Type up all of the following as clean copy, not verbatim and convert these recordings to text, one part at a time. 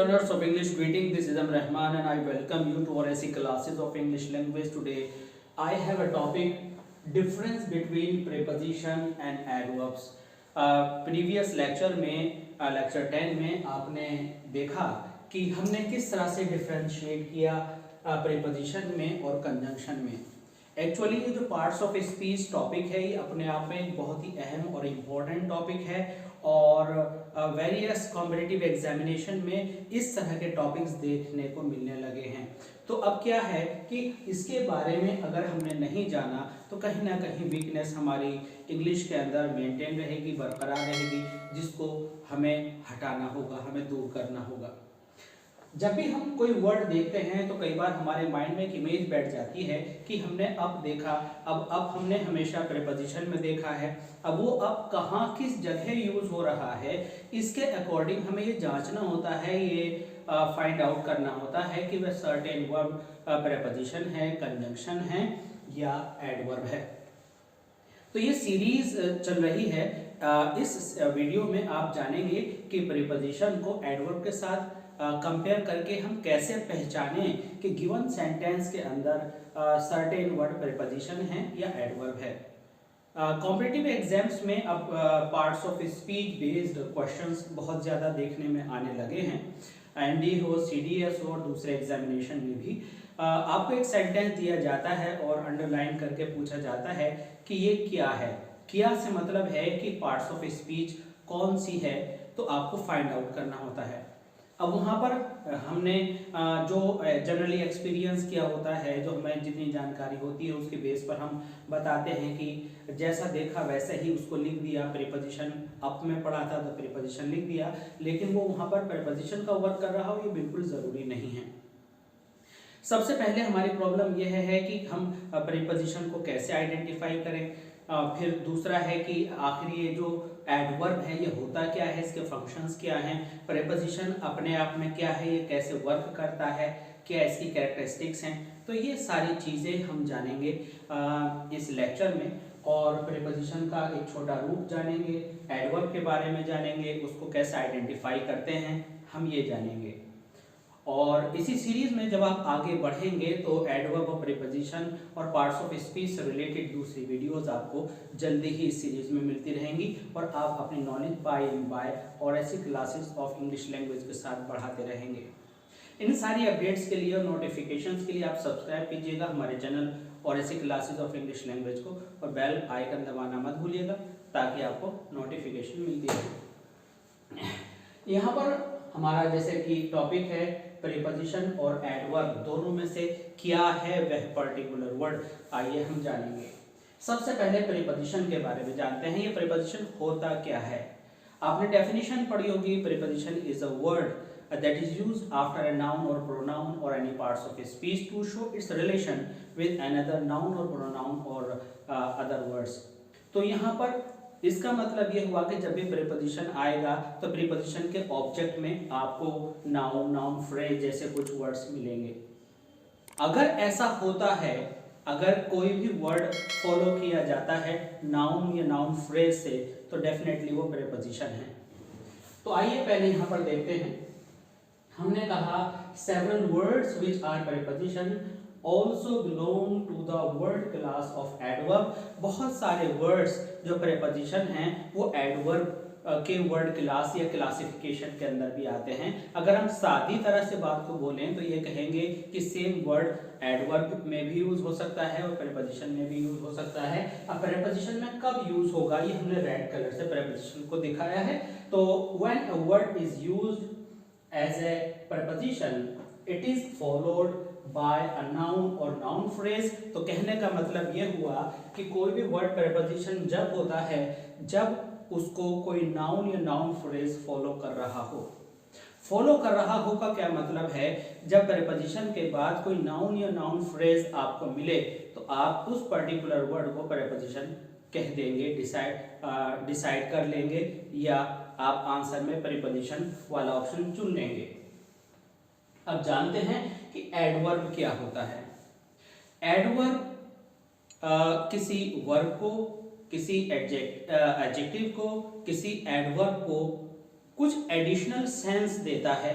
learners of English greeting. This is Rahman and I welcome you to our SE classes of English language. Today I have a topic, difference between preposition and adverbs. Previous lecture में lecture 10 में आपने देखा कि हमने किस तरह से differentiate किया preposition में और conjunction में. एक्चुअली ये जो पार्ट्स ऑफ स्पीच टॉपिक है ये अपने आप में एक बहुत ही अहम और इम्पोर्टेंट टॉपिक है और वेरियस कॉम्पिटिटिव एग्जामिनेशन में इस तरह के टॉपिक्स देखने को मिलने लगे हैं. तो अब क्या है कि इसके बारे में अगर हमने नहीं जाना तो कहीं ना कहीं वीकनेस हमारी इंग्लिश के अंदर मेंटेन रहेगी, बरकरार रहेगी, जिसको हमें हटाना होगा, हमें दूर करना होगा. जब भी हम कोई वर्ड देखते हैं तो कई बार हमारे माइंड में एक इमेज बैठ जाती है कि हमने अब देखा, अब हमने हमेशा प्रीपोजिशन में देखा है, अब वो अब कहाँ किस जगह यूज हो रहा है, इसके अकॉर्डिंग हमें ये जांचना होता है, ये फाइंड आउट करना होता है कि वह सर्टेन वर्ब प्रीपोजिशन है, कंजंक्शन है या एडवर्ब है. तो ये सीरीज चल रही है. इस वीडियो में आप जानेंगे कि प्रीपोजिशन को एडवर्ब के साथ कंपेयर करके हम कैसे पहचानें कि गिवन सेंटेंस के अंदर सर्टेन वर्ड प्रीपोजिशन है या एडवर्ब है. कॉम्पिटिटिव एग्जाम्स में अब parts of speech based questions बहुत ज़्यादा देखने में आने लगे हैं. एनडी हो, सीडीएस हो और दूसरे एग्जामिनेशन में भी आपको एक सेंटेंस दिया जाता है और अंडरलाइन करके पूछा जाता है कि ये क्या है. क्या से मतलब है कि पार्ट्स ऑफ स्पीच कौन सी है, तो आपको फाइंड आउट करना होता है. अब वहाँ पर हमने जो जनरली एक्सपीरियंस किया होता है, जो हमें जितनी जानकारी होती है उसके बेस पर हम बताते हैं कि जैसा देखा वैसे ही उसको लिख दिया. प्रीपोजिशन अप में पढ़ा था तो प्रीपोजिशन लिख दिया, लेकिन वो वहाँ पर प्रीपोजिशन का वर्क कर रहा हो ये बिल्कुल ज़रूरी नहीं है. सबसे पहले हमारी प्रॉब्लम यह है कि हम प्रीपोजिशन को कैसे आइडेंटिफाई करें. फिर दूसरा है कि आखिर ये जो एडवर्ब है ये होता क्या है, इसके फंक्शंस क्या हैं, प्रीपोजिशन अपने आप में क्या है, ये कैसे वर्क करता है, क्या इसकी कैरेक्टरिस्टिक्स हैं. तो ये सारी चीज़ें हम जानेंगे इस लेक्चर में. और प्रीपोजिशन का एक छोटा रूप जानेंगे, एडवर्ब के बारे में जानेंगे, उसको कैसे आइडेंटिफाई करते हैं हम ये जानेंगे. और इसी सीरीज में जब आप आगे बढ़ेंगे तो एडवर्ब और प्रीपोजिशन और पार्ट्स ऑफ स्पीच से रिलेटेड दूसरी वीडियोस आपको जल्दी ही इस सीरीज में मिलती रहेंगी और आप अपनी नॉलेज बाय एंड बाय और ऐसी क्लासेस ऑफ इंग्लिश लैंग्वेज के साथ बढ़ाते रहेंगे. इन सारी अपडेट्स के लिए और नोटिफिकेशंस के लिए आप सब्सक्राइब कीजिएगा हमारे चैनल और ऐसी क्लासेस ऑफ इंग्लिश लैंग्वेज को, और बेल आइकन दबाना मत भूलिएगा ताकि आपको नोटिफिकेशन मिलती रहे. यहाँ पर हमारा जैसे कि टॉपिक है प्रीपोजिशन और एडवर्ब, दोनों में से क्या है वह पर्टिकुलर वर्ड, आइए हम जानेंगे. सबसे पहले प्रीपोजिशन के बारे में जानते हैं. ये प्रीपोजिशन होता क्या है. आपने डेफिनेशन पढ़ी होगी. Preposition is a word that is used after a noun or pronoun or any parts of speech to show its relation with another noun or pronoun or other words. तो यहाँ पर इसका मतलब ये हुआ कि जब भी प्रीपोजिशन आएगा तो प्रीपोजिशन के ऑब्जेक्ट में आपको नाउन, नाउन फ्रेज जैसे कुछ वर्ड्स मिलेंगे. अगर ऐसा होता है, अगर कोई भी वर्ड फॉलो किया जाता है नाउन या नाउन फ्रेज से, तो डेफिनेटली वो प्रीपोजिशन है. तो आइए पहले यहाँ पर देखते हैं. हमने कहा several words which are preposition also belong to the word class of adverb. बहुत सारे words जो preposition हैं वो adverb के word class या classification के अंदर भी आते हैं. अगर हम सादी तरह से बात को बोलें तो ये कहेंगे कि same word adverb में भी यूज हो सकता है और preposition में भी यूज हो सकता है. अब preposition में कब यूज होगा ये हमने रेड कलर से preposition को दिखाया है. तो when a word is used as a preposition it is followed by a noun or noun phrase. तो कहने का मतलब ये हुआ कि कोई भी वर्ड प्रीपोजिशन जब होता है जब उसको कोई नाउन या नाउन फ्रेज फॉलो कर रहा हो. फॉलो कर रहा हो का क्या मतलब है, जब प्रीपोजिशन के बाद कोई नाउन या नाउन फ्रेज आपको मिले तो आप उस पर्टिकुलर वर्ड को प्रीपोजिशन कह देंगे, डिसाइड कर लेंगे, या आप आंसर में प्रीपोजिशन वाला ऑप्शन चुन लेंगे. अब जानते हैं कि एडवर्ब क्या होता है. एडवर्ब किसी वर्ब को, किसी एडजेक्टिव को, किसी एडवर्ब को कुछ एडिशनल सेंस देता है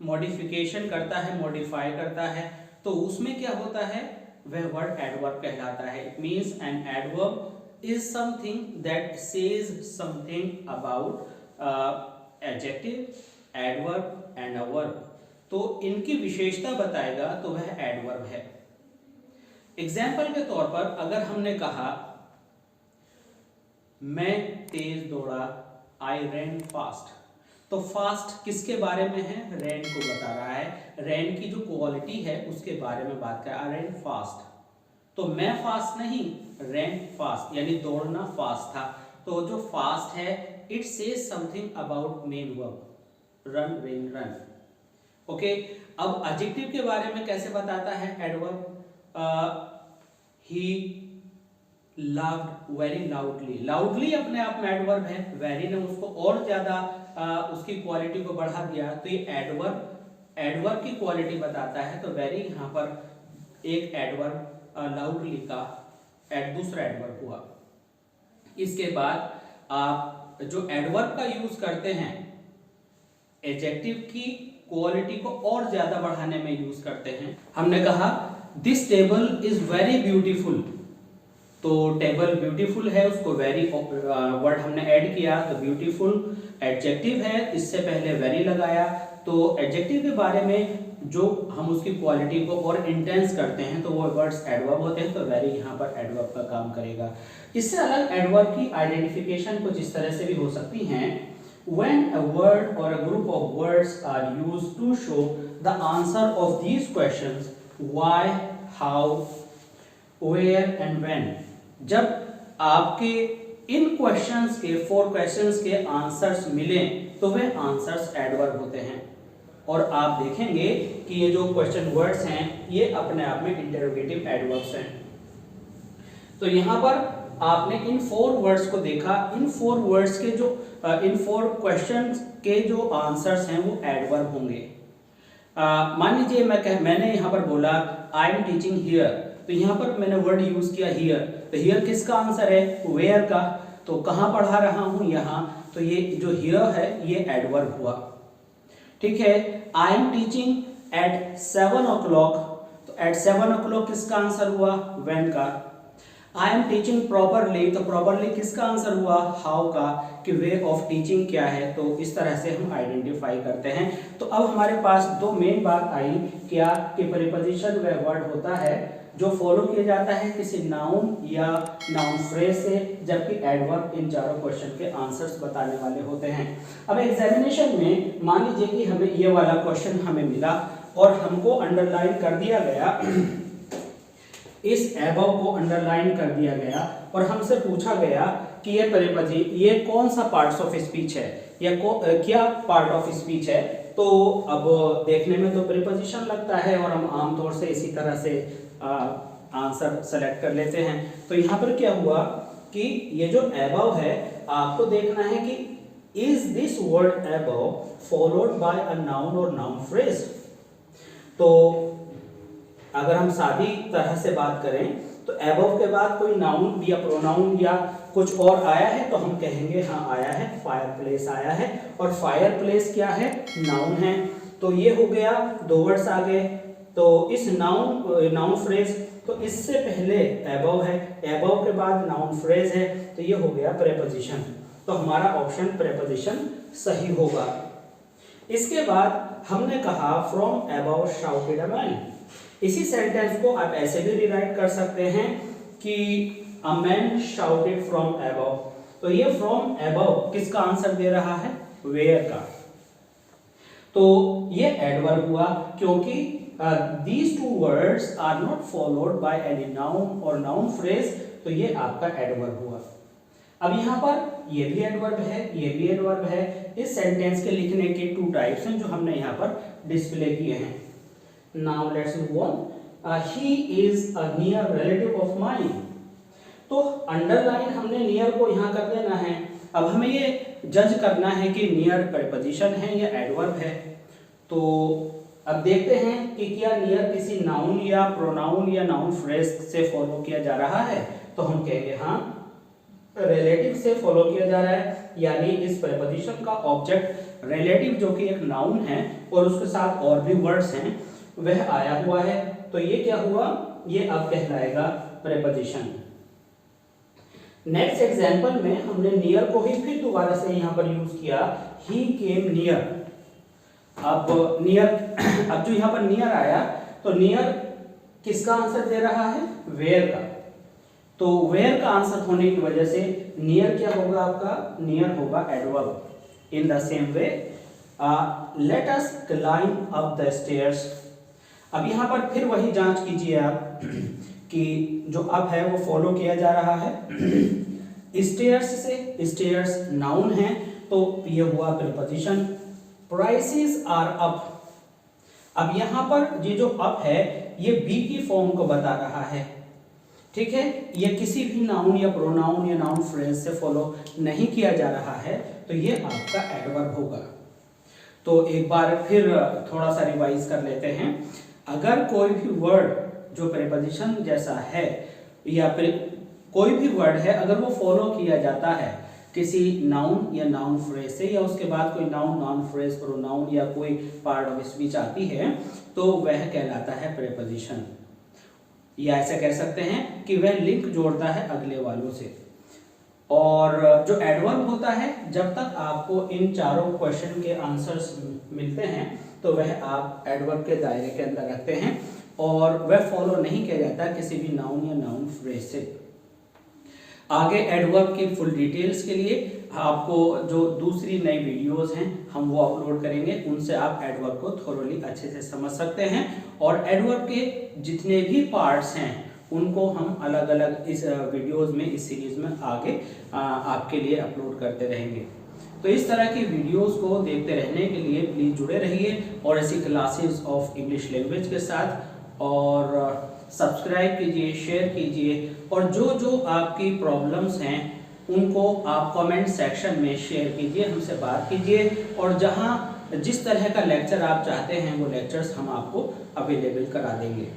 मॉडिफिकेशन करता है, मॉडिफाई करता है, तो उसमें क्या होता है, वह वर्ड एडवर्ब कहलाता है। It means an adverb is something that says something about adjective, adverb and a verb. तो इनकी विशेषता बताएगा तो वह एडवर्ब है। एग्जाम्पल के तौर पर अगर हमने कहा मैं तेज दौड़ा, आई रैन फास्ट, तो फास्ट किसके बारे में है, रैन को बता रहा है, रैन की जो क्वालिटी है उसके बारे में बात कर रहा है, रैन फास्ट। तो मैं फास्ट नहीं, रैन फास्ट, यानी दौड़ना फास्ट था। तो जो फास्ट है it says something about main verb, run rain run. Okay, अब एडजेक्टिव के बारे में कैसे बताता है एडवर्ब, ही लाउड वेरी लाउडली, लाउडली अपने आप में एडवर्ब है, वेरी ने उसको और ज्यादा उसकी क्वालिटी को बढ़ा दिया, तो ये एडवर्ब की क्वालिटी बताता है। तो वेरी यहाँ पर एक एडवर्ब, लाउडली का दूसरा एडवर्ब हुआ। इसके बाद आप जो एडवर्ब का यूज करते हैं एडजेक्टिव की क्वालिटी को और ज्यादा बढ़ाने में यूज करते हैं। हमने कहा this table is very beautiful, तो टेबल ब्यूटीफुल है, उसको वेरी वर्ड हमने ऐड किया, तो ब्यूटीफुल एडजेक्टिव है, इससे पहले वेरी लगाया। तो एडजेक्टिव के बारे में जो हम उसकी क्वालिटी को और इंटेंस करते हैं तो वो वर्ड्स एडवर्ब होते हैं, तो वेरी यहाँ पर एडवर्ब का काम करेगा। इससे अलग एडवर्ब की आइडेंटिफिकेशन कुछ इस तरह से भी हो सकती हैं। When a word or a group of words are used to show the answer of these questions why, how, where and when, जब आपके इन क्वेश्चंस के 4 क्वेश्चंस के आंसर्स मिलें तो वे आंसर्स एडवर्ब होते हैं। और आप देखेंगे कि ये जो क्वेश्चन वर्ड्स हैं ये अपने आप में इंटरोगेटिव एडवर्ब्स हैं। तो यहाँ पर आपने इन 4 वर्ड्स को देखा, इन 4 वर्ड्स के जो इन 4 क्वेश्चंस के जो आंसर्स हैं वो एडवर्ब होंगे। मान लीजिए मैंने यहाँ पर बोला आई एम टीचिंग हियर, तो यहाँ पर मैंने वर्ड यूज किया हियर, तो हियर किसका आंसर है, वेयर का, तो कहाँ पढ़ा रहा हूँ, यहाँ, तो ये जो हियर है ये एडवर्ब हुआ। ठीक है, I am teaching eight 7 o'clock, तो एट 7 o'clock किसका आंसर हुआ, व्हेन का। आई एम टीचिंग प्रॉपरली, तो प्रॉपरली किसका आंसर हुआ, हाउ का, कि वे ऑफ टीचिंग क्या है। तो इस तरह से हम आइडेंटिफाई करते हैं। तो अब हमारे पास दो मेन बात आई, क्या कि प्रीपोजिशन वह वर्ड होता है जो फॉलो किया जाता है किसी नाउन या नाउन फ्रेज से, जबकि एडवर्ब इन चारों क्वेश्चन के आंसर्स बताने वाले होते हैं। अब एग्जामिनेशन में मान लीजिए कि हमें ये वाला क्वेश्चन हमें मिला और हमको अंडरलाइन कर दिया गया, इस एबव को अंडरलाइन कर दिया गया और हमसे पूछा गया कि ये कौन सा पार्ट्स ऑफ स्पीच है या क्या पार्ट ऑफ स्पीच है। तो अब देखने में तो प्रीपोजिशन लगता है और हम आमतौर से इसी तरह से आंसर सेलेक्ट कर लेते हैं। तो यहाँ पर क्या हुआ कि ये जो एबव है आपको देखना है कि is this word above followed by a noun और नाउन फ्रेज। तो अगर हम सादी तरह से बात करें तो एबव के बाद कोई नाउन या प्रोनाउन या कुछ और आया है तो हम कहेंगे हाँ आया है, फायर प्लेस आया है, और फायर प्लेस क्या है, नाउन है। तो ये हो गया, दो वर्ड्स आ गए। तो इस नाउन फ्रेज, तो इससे पहले एबव है, एबव के बाद नाउन फ्रेज है, तो ये हो गया प्रीपोजिशन। तो हमारा ऑप्शन प्रीपोजिशन सही होगा। इसके बाद हमने कहा from above shouted a man. इसी सेंटेंस को आप ऐसे भी रिराइट कर सकते हैं कि a man shouted from above. तो ये फ्रॉम एबव किसका आंसर दे रहा है, वेयर का। तो ये एडवर्ब हुआ क्योंकि these two words are not followed by any noun or noun phrase, तो ये आपका एडवर्ब हुआ। अब यहाँ पर ये भी एडवर्ब है, ये भी एडवर्ब है। इस सेंटेंस के लिखने के 2 टाइप्स हैं जो हमने यहाँ पर डिस्प्ले किए हैं। Now let's move on. He is a near relative of mine. तो अंडरलाइन हमने नियर को यहाँ कर देना है। अब हमें ये जज करना है कि नियर प्रीपोजिशन है या एडवर्ब है। तो अब देखते हैं कि क्या नियर किसी नाउन या प्रोनाउन या नाउन फ्रेज से फॉलो किया जा रहा है। तो हम कहेंगे हाँ रिलेटिव से फॉलो किया जा रहा है, यानी इस प्रीपोजिशन का ऑब्जेक्ट रिलेटिव जो कि एक नाउन है और उसके साथ और भी वर्ड्स हैं वह आया हुआ है, तो ये क्या हुआ, ये अब कहलाएगा प्रेपोजिशन। नेक्स्ट एग्जांपल में हमने नियर को ही फिर दोबारा से यहाँ पर यूज किया, ही केम नियर। अब नियर, अब जो यहाँ पर नियर आया तो नियर किसका आंसर दे रहा है, वेयर का, तो वेयर का आंसर होने की वजह से नियर क्या होगा आपका, नियर होगा adverb. In the same way let us climb up the stairs. अब यहाँ पर फिर वही जांच कीजिए आप कि जो अप है वो फॉलो किया जा रहा है स्टेयर्स से, स्टेयर्स नाउन है तो ये हुआ प्रीपोजिशन। प्राइसेस आर अप, अब यहाँ पर ये जो अप है ये बी की फॉर्म को बता रहा है, ठीक है, ये किसी भी नाउन या प्रोनाउन या नाउन फ्रेज से फॉलो नहीं किया जा रहा है, तो ये आपका एडवर्ब होगा। तो एक बार फिर थोड़ा सा रिवाइज कर लेते हैं। अगर कोई भी वर्ड जो प्रीपोजिशन जैसा है या कोई भी वर्ड है अगर वो फॉलो किया जाता है किसी नाउन या नाउन फ्रेज से, या उसके बाद कोई नाउन नाउन फ्रेज प्रोनाउन या कोई पार्ट ऑफ स्पीच आती है, तो वह कहलाता है प्रीपोजिशन। या ऐसा कह सकते हैं कि वह लिंक जोड़ता है अगले वालों से। और जो एडवर्ब होता है, जब तक आपको इन चारों क्वेश्चन के आंसर्स मिलते हैं तो वह आप एडवर्ब के दायरे के अंदर रखते हैं और वह फॉलो नहीं किया जाता किसी भी नाउन या नाउन फ्रेज से। आगे एडवर्ब की फुल डिटेल्स के लिए आपको जो दूसरी नई वीडियोस हैं हम वो अपलोड करेंगे, उनसे आप एडवर्ब को थोरोली अच्छे से समझ सकते हैं। और एडवर्ब के जितने भी पार्ट्स हैं उनको हम अलग अलग इस वीडियोस में, इस सीरीज में आगे आपके लिए अपलोड करते रहेंगे। तो इस तरह की वीडियोस को देखते रहने के लिए प्लीज़ जुड़े रहिए और ऐसी क्लासेस ऑफ इंग्लिश लैंग्वेज के साथ, और सब्सक्राइब कीजिए, शेयर कीजिए, और जो जो आपकी प्रॉब्लम्स हैं उनको आप कमेंट सेक्शन में शेयर कीजिए, हमसे बात कीजिए, और जहां जिस तरह का लेक्चर आप चाहते हैं वो लेक्चर्स हम आपको अवेलेबल करा देंगे।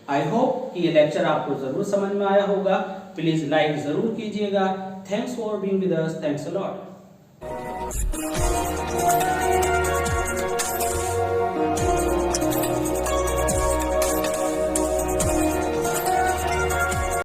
आई होप कि ये लेक्चर आपको ज़रूर समझ में आया होगा। प्लीज़ लाइक ज़रूर कीजिएगा। Thanks for being with us, thanks a lot.